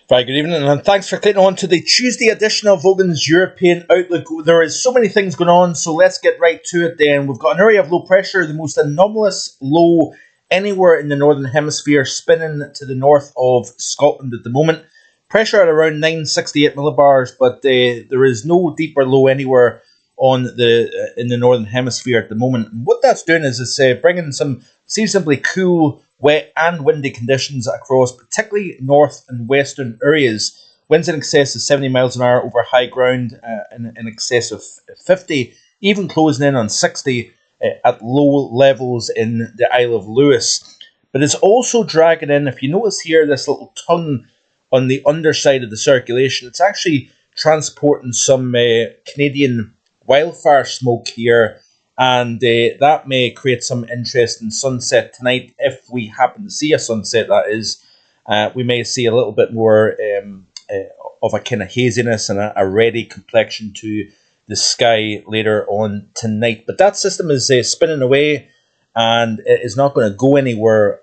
Very good evening, and thanks for clicking on to the Tuesday edition of Vogan's European Outlook. There is so many things going on, so let's get right to it then. We've got an area of low pressure, the most anomalous low anywhere in the Northern Hemisphere, spinning to the north of Scotland at the moment. Pressure at around 968 millibars, but there is no deeper low anywhere in the Northern Hemisphere at the moment. And what that's doing is it's bringing some seasonably cool, wet and windy conditions across particularly north and western areas. Winds in excess of 70 miles an hour over high ground, in excess of 50, even closing in on 60 at low levels in the Isle of Lewis. But it's also dragging in, if you notice here, this little tongue on the underside of the circulation. It's actually transporting some Canadian wildfire smoke here, and that may create some interesting sunset tonight. If we happen to see a sunset, that is, we may see a little bit more of a kind of haziness and a reddy complexion to the sky later on tonight. But that system is spinning away, and it is not going to go anywhere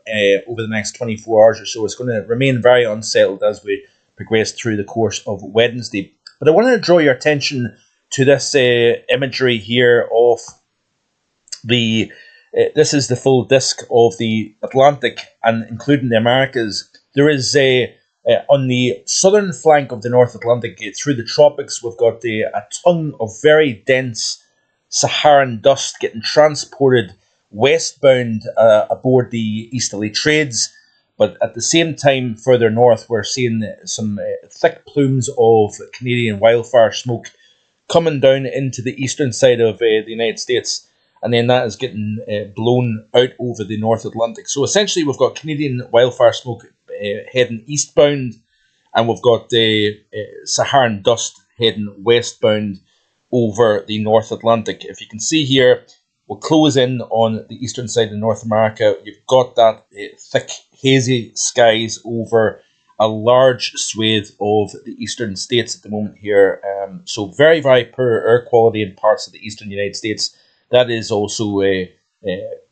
over the next 24 hours or so. It's going to remain very unsettled as we progress through the course of Wednesday. But I want to draw your attention to this imagery here of this is the full disk of the Atlantic, and including the Americas. There is on the southern flank of the North Atlantic, through the tropics, we've got a tongue of very dense Saharan dust getting transported westbound aboard the easterly trades. But at the same time, further north, we're seeing some thick plumes of Canadian wildfire smoke coming down into the eastern side of the United States, and then that is getting blown out over the North Atlantic. So essentially, we've got Canadian wildfire smoke heading eastbound, and we've got Saharan dust heading westbound over the North Atlantic. If you can see here, we'll close in on the eastern side of North America. You've got that thick, hazy skies over a large swathe of the eastern states at the moment here. So very, very poor air quality in parts of the eastern United States. That is also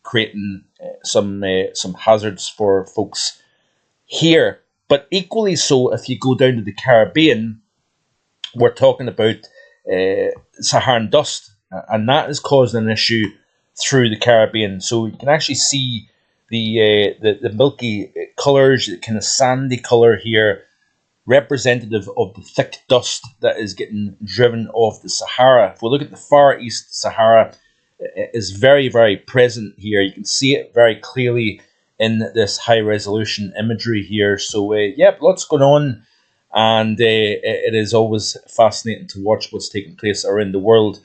creating some hazards for folks here. But equally so, if you go down to the Caribbean, we're talking about Saharan dust, and that is causing an issue through the Caribbean. So you can actually see the milky colours, the kind of sandy colour here, representative of the thick dust that is getting driven off the Sahara. If we look at the far east Sahara, it is very, very present here. You can see it very clearly in this high resolution imagery here. So lots going on, and it is always fascinating to watch what's taking place around the world.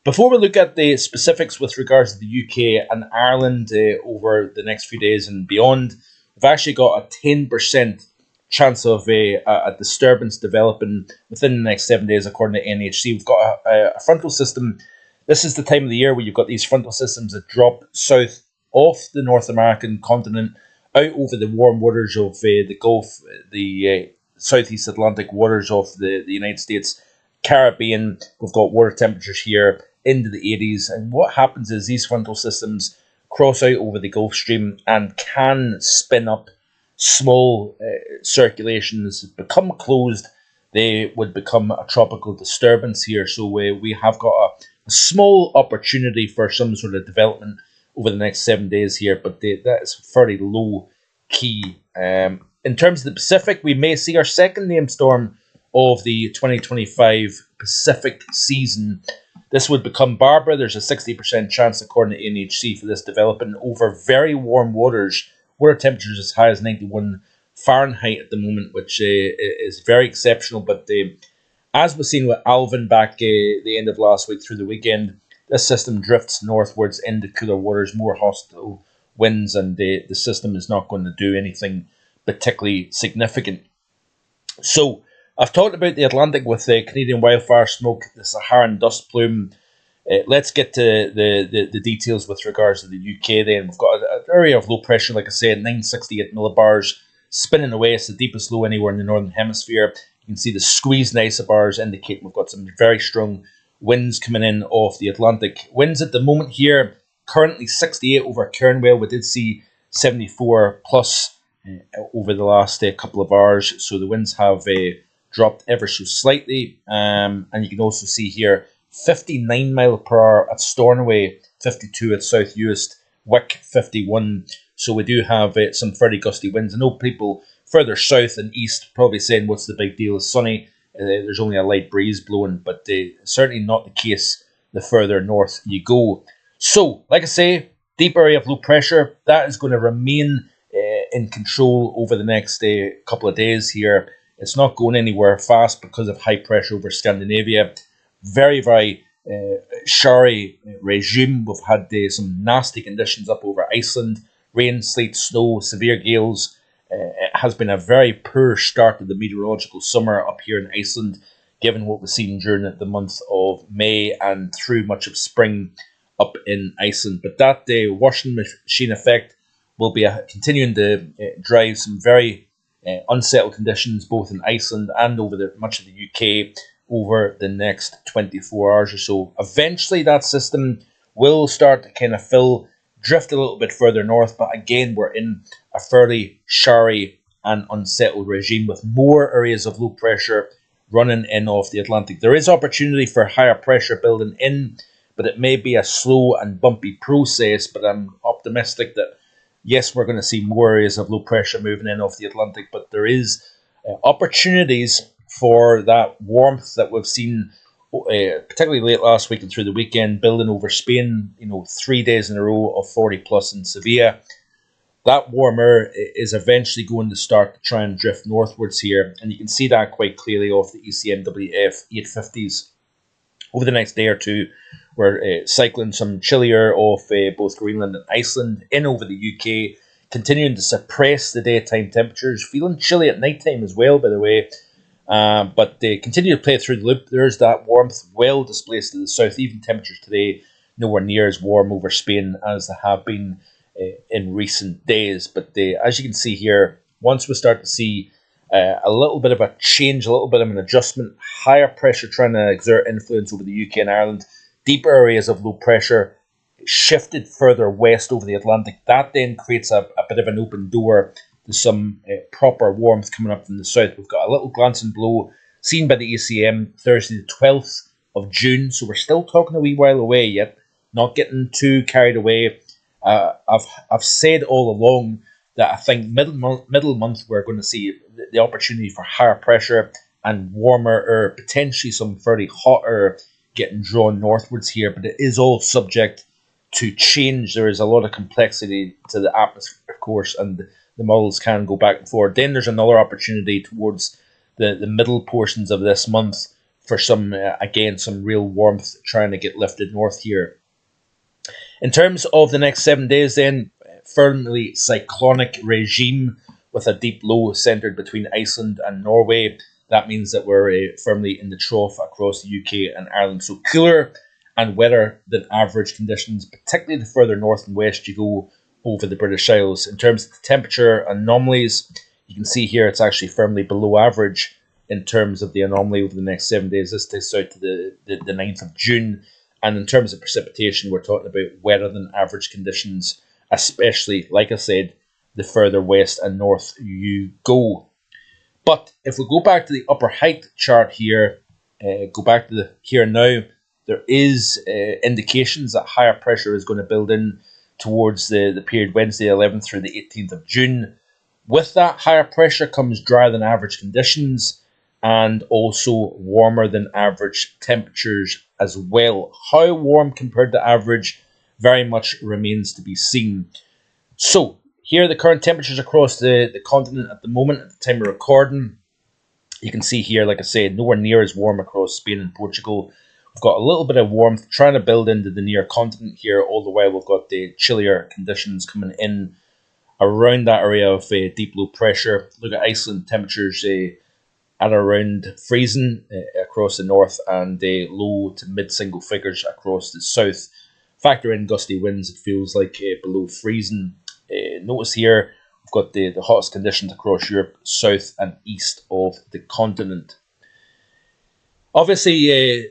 Before we look at the specifics with regards to the UK and Ireland over the next few days and beyond, we've actually got a 10% chance of a disturbance developing within the next 7 days, according to NHC. We've got a frontal system. This is the time of the year where you've got these frontal systems that drop south off the North American continent, out over the warm waters of the Gulf, the Southeast Atlantic waters of the United States, Caribbean. We've got water temperatures here into the 80s, and what happens is these frontal systems cross out over the Gulf Stream and can spin up small circulations, become closed. They would become a tropical disturbance here. So we have got a small opportunity for some sort of development over the next 7 days here, but that is fairly low key. In terms of the Pacific, we may see our second named storm of the 2025 Pacific season. This would become Barbara. There's a 60% chance, according to NHC, for this developing over very warm waters. Water temperatures as high as 91 Fahrenheit at the moment, which is very exceptional. But as we've seen with Alvin back the end of last week through the weekend, this system drifts northwards into cooler waters, more hostile winds, and the system is not going to do anything particularly significant. So I've talked about the Atlantic with the Canadian wildfire smoke, the Saharan dust plume. Let's get to the details with regards to the UK then. We've got an area of low pressure, like I said, 968 millibars, spinning away. It's the deepest low anywhere in the Northern Hemisphere. You can see the squeezed isobars indicate we've got some very strong winds coming in off the Atlantic. Winds at the moment here, currently 68 over Kernwell. We did see 74 plus over the last couple of hours. So the winds have dropped ever so slightly. And you can also see here 59 mile per hour at Stornoway, 52 at South Uist, Wick 51. So we do have some fairly gusty winds. I know people further south and east probably saying, what's the big deal? It's sunny. There's only a light breeze blowing, but certainly not the case the further north you go. So, like I say, deep area of low pressure, that is going to remain in control over the next couple of days here. It's not going anywhere fast because of high pressure over Scandinavia. Very, very showery regime. We've had some nasty conditions up over Iceland. Rain, sleet, snow, severe gales. It has been a very poor start to the meteorological summer up here in Iceland, given what we've seen during the month of May and through much of spring up in Iceland. But that washing machine effect will be continuing to drive some very unsettled conditions both in Iceland and over much of the UK over the next 24 hours or so. Eventually that system will start to kind of drift a little bit further north, but again we're in a fairly showery and unsettled regime with more areas of low pressure running in off the Atlantic. There is opportunity for higher pressure building in, but it may be a slow and bumpy process. But I'm optimistic that yes, we're going to see more areas of low pressure moving in off the Atlantic, but there is opportunities for that warmth that we've seen particularly late last week and through the weekend, building over Spain, 3 days in a row of 40 plus in Sevilla. That warm air is eventually going to start to try and drift northwards here, and you can see that quite clearly off the ECMWF 850s. Over the next day or two, we're cycling some chillier off both Greenland and Iceland in over the UK, continuing to suppress the daytime temperatures, feeling chilly at nighttime as well, by the way. But they continue to play through the loop. There's that warmth well displaced to the south. Even temperatures today nowhere near as warm over Spain as they have been in recent days. But as you can see here, once we start to see a little bit of a change, a little bit of an adjustment, higher pressure trying to exert influence over the UK and Ireland, deeper areas of low pressure shifted further west over the Atlantic. That then creates a bit of an open door to some proper warmth coming up from the south. We've got a little glancing blow seen by the ECM Thursday the 12th of June, so we're still talking a wee while away yet, not getting too carried away. I've said all along that I think middle month we're going to see the opportunity for higher pressure and warmer air, potentially some fairly hot air getting drawn northwards here, but it is all subject to change. There is a lot of complexity to the atmosphere, of course, and the models can go back and forth. Then there's another opportunity towards the middle portions of this month for some real warmth trying to get lifted north here. In terms of the next 7 days then, firmly cyclonic regime with a deep low centred between Iceland and Norway. That means that we're firmly in the trough across the UK and Ireland. So cooler and wetter than average conditions, particularly the further north and west you go over the British Isles. In terms of the temperature anomalies, you can see here it's actually firmly below average in terms of the anomaly over the next 7 days. This takes out to the 9th of June. And in terms of precipitation, we're talking about wetter than average conditions, especially, like I said, the further west and north you go. But if we go back to the upper height chart here, go back to the here and now, there is indications that higher pressure is going to build in towards the period Wednesday 11th through the 18th of June. With that higher pressure comes drier than average conditions and also warmer than average temperatures as well. How warm compared to average very much remains to be seen. So here are the current temperatures across the continent at the moment at the time of recording. You can see here, like I said, nowhere near as warm across Spain and Portugal. We've got a little bit of warmth trying to build into the near continent here. All the while we've got the chillier conditions coming in around that area of deep low pressure. Look at Iceland, temperatures at around freezing across the north and low to mid single figures across the south. Factor in gusty winds, it feels like below freezing. Notice here we've got the hottest conditions across Europe, south and east of the continent. Obviously,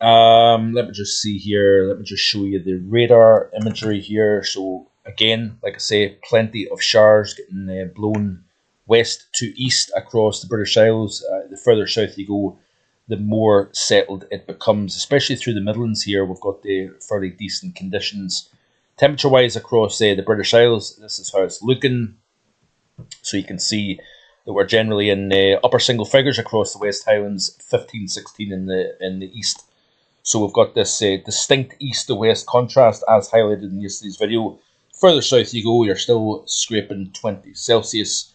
let me just see here. Let me just show you the radar imagery here. So Again, like I say, plenty of showers getting blown west to east across the British Isles. The further south you go, the more settled it becomes, especially through the Midlands here. We've got the fairly decent conditions. Temperature-wise across the British Isles, this is how it's looking. So you can see that we're generally in upper single figures across the West Highlands, 15, 16 in the east. So we've got this distinct east to west contrast as highlighted in yesterday's video. Further south you go, you're still scraping 20 Celsius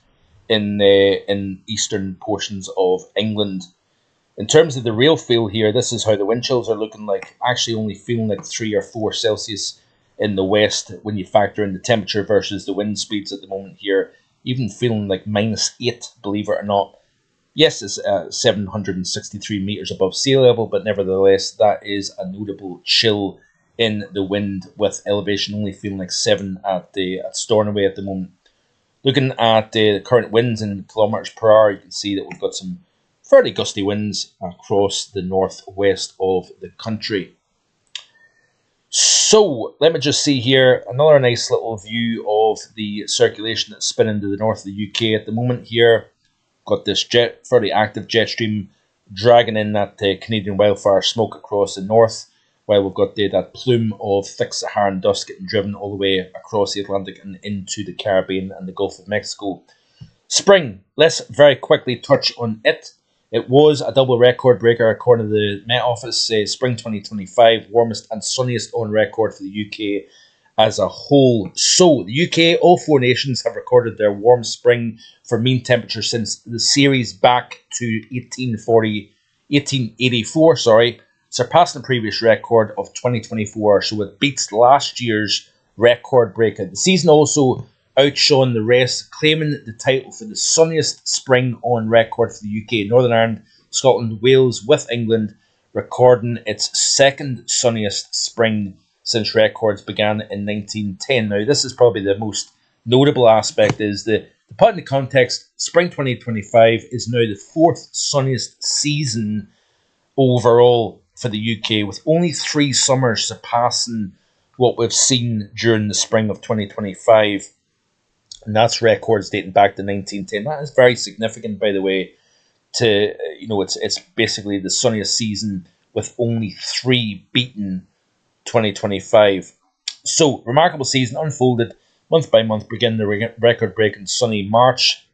in eastern portions of England. In terms of the real feel here, this is how the wind chills are looking like. Actually only feeling like 3 or 4 Celsius in the west when you factor in the temperature versus the wind speeds at the moment here. Even feeling like -8, believe it or not. Yes, it's 763 metres above sea level, but nevertheless, that is a notable chill in the wind, with elevation only feeling like 7 at Stornoway at the moment. Looking at the current winds in kilometres per hour, you can see that we've got some fairly gusty winds across the northwest of the country. So, let me just see here, another nice little view of the circulation that's spinning to the north of the UK at the moment here. Got this fairly active jet stream dragging in that Canadian wildfire smoke across the north, while we've got that plume of thick Saharan dust getting driven all the way across the Atlantic and into the Caribbean and the Gulf of Mexico. Spring, let's very quickly touch on it. It was a double record breaker according to the Met Office. Spring 2025, warmest and sunniest on record for the UK as a whole. So, the UK, all 4 nations have recorded their warm spring for mean temperature since the series back to 1884, surpassing the previous record of 2024, so it beats last year's record breaker. The season also outshone the rest, claiming the title for the sunniest spring on record for the UK. Northern Ireland, Scotland, Wales with England recording its second sunniest spring since records began in 1910. Now, this is probably the most notable aspect, is the to put into context, spring 2025 is now the 4th sunniest season overall for the UK, with only 3 summers surpassing what we've seen during the spring of 2025. And that's records dating back to 1910. That is very significant, by the way, to, it's basically the sunniest season with only 3 beaten 2025. So, remarkable season unfolded month by month, beginning the record-breaking sunny March.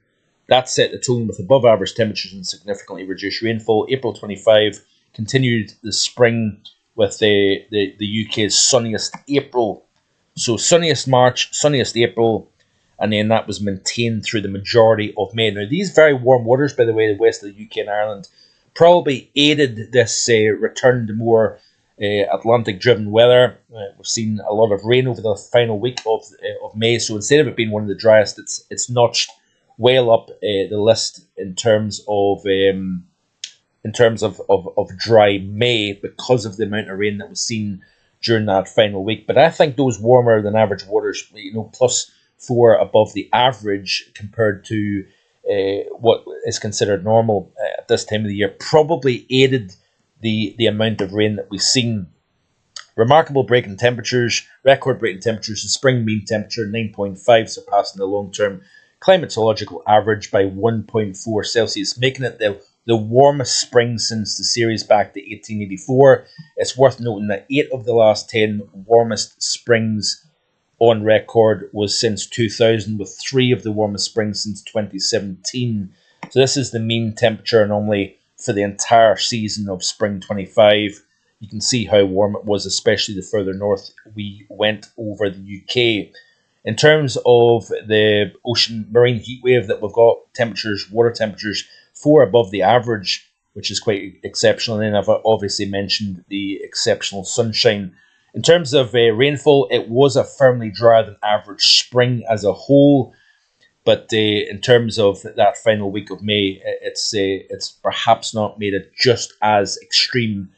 That set the tone with above average temperatures and significantly reduced rainfall. April 25 continued the spring with the UK's sunniest April. So sunniest March, sunniest April, and then that was maintained through the majority of May. Now, these very warm waters, by the way, the west of the UK and Ireland, probably aided this return to more Atlantic-driven weather. We've seen a lot of rain over the final week of May, so instead of it being one of the driest, it's notched well up the list in terms of dry May because of the amount of rain that was seen during that final week. But I think those warmer than average waters, +4 above the average compared to what is considered normal at this time of the year, probably aided the amount of rain that we've seen. Remarkable breaking temperatures, record-breaking temperatures. The spring mean temperature 9.5, surpassing the long-term climatological average by 1.4 Celsius, making it the warmest spring since the series back to 1884. It's worth noting that 8 of the last 10 warmest springs on record was since 2000, with 3 of the warmest springs since 2017. So this is the mean temperature anomaly for the entire season of spring 25. You can see how warm it was, especially the further north we went over the UK. In terms of the ocean marine heat wave that we've got, water temperatures 4 above the average, which is quite exceptional. And then I've obviously mentioned the exceptional sunshine. In terms of rainfall, it was a firmly drier than average spring as a whole. But in terms of that final week of May, it's perhaps not made it just as extreme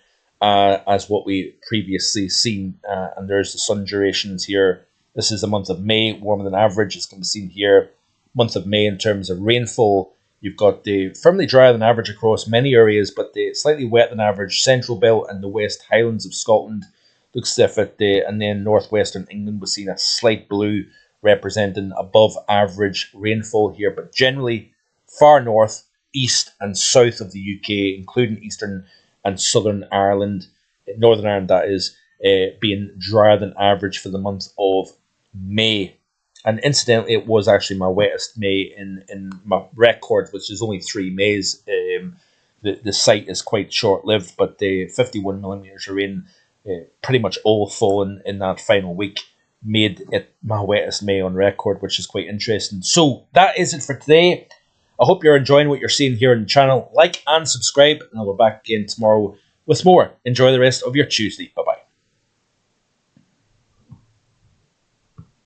as what we previously seen. And there's the sun durations here. This is the month of May, warmer than average, as can be seen here. Month of May in terms of rainfall, you've got the firmly drier than average across many areas, but the slightly wet than average Central Belt and the West Highlands of Scotland. looks as if and then northwestern England was seeing a slight blue, representing above average rainfall here, but generally far north, east and south of the UK, including eastern and southern Ireland, Northern Ireland that is, being drier than average for the month of May. And incidentally, it was actually my wettest May in my record, which is only 3 Mays. The site is quite short lived, but the 51 millimetres of rain, pretty much all fallen in that final week, made it my wettest May on record, which is quite interesting. So that is it for today. I hope you're enjoying what you're seeing here on the channel. Like and subscribe, and I'll be back again tomorrow with more. Enjoy the rest of your Tuesday. Bye bye.